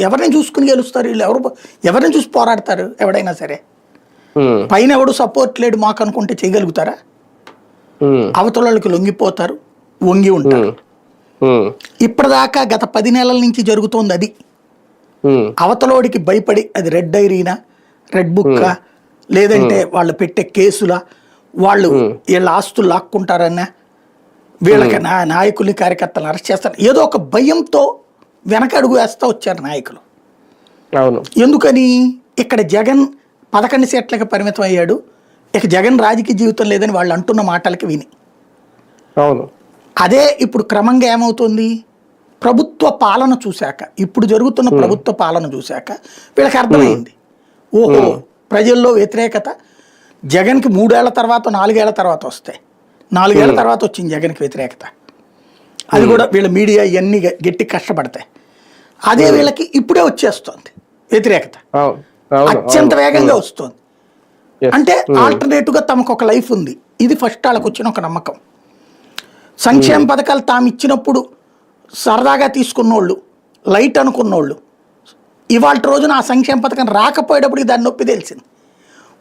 ఎవరిని చూసుకుని గెలుస్తారు వీళ్ళు? ఎవరిని చూసి పోరాడతారు ఎవడైనా సరే? పైన ఎవడు సపోర్ట్ లేడు మాకు అనుకుంటే చేయగలుగుతారా? అవతల వాళ్ళకి లొంగిపోతారు, వంగి ఉంటారు. ఇప్పటిదాకా గత 10 నెలల నుంచి జరుగుతోంది అది. అవతలోడికి భయపడి, అది రెడ్ డైరీనా, రెడ్ బుక్కా, లేదంటే వాళ్ళు పెట్టే కేసులా, వాళ్ళు వీళ్ళ ఆస్తులు లాక్కుంటారన్నా, వీళ్ళకి నాయకుల్ని కార్యకర్తలను అరెస్ట్ చేస్తారు, ఏదో ఒక భయంతో వెనక అడుగు వేస్తూ వచ్చారు నాయకులు. ఎందుకని? ఇక్కడ జగన్ 11 సీట్లకు పరిమితం అయ్యాడు, ఇక జగన్ రాజకీయ జీవితం లేదని వాళ్ళు అంటున్న మాటలకి విని. అదే ఇప్పుడు క్రమంగా ఏమవుతుంది, ప్రభుత్వ పాలన చూశాక, ఇప్పుడు జరుగుతున్న ప్రభుత్వ పాలన చూశాక వీళ్ళకి అర్థమైంది, ఓహో ప్రజల్లో వ్యతిరేకత జగన్కి 3 ఏళ్ల తర్వాత 4 ఏళ్ల తర్వాత వస్తాయి. 4 ఏళ్ల తర్వాత వచ్చింది జగన్కి వ్యతిరేకత. అది కూడా వీళ్ళ మీడియా ఇవన్నీ గట్టి కష్టపడతాయి. అదే వీళ్ళకి ఇప్పుడే వచ్చేస్తుంది వ్యతిరేకత, అత్యంత వేగంగా వస్తుంది. అంటే ఆల్టర్నేటివ్గా తమకు ఒక లైఫ్ ఉంది. ఇది ఫస్ట్ వాళ్ళకు వచ్చిన ఒక నమ్మకం. సంక్షేమ పథకాలు తాము ఇచ్చినప్పుడు సరదాగా తీసుకున్నోళ్ళు, లైట్ అనుకున్నోళ్ళు, ఇవాళ రోజున ఆ సంక్షేమ పథకం రాకపోయేటప్పటికి దాని నొప్పి తెలిసింది.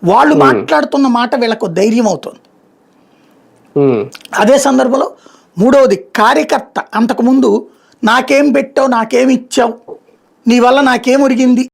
వాళ్ళు మాట్లాడుతున్న మాట వీళ్ళకు ధైర్యం అవుతుంది. అదే సందర్భంలో మూడవది, కార్యకర్త అంతకుముందు నాకేం పెట్టావు, నాకేమి ఇచ్చావు, నీ వల్ల నాకేం ఒరిగింది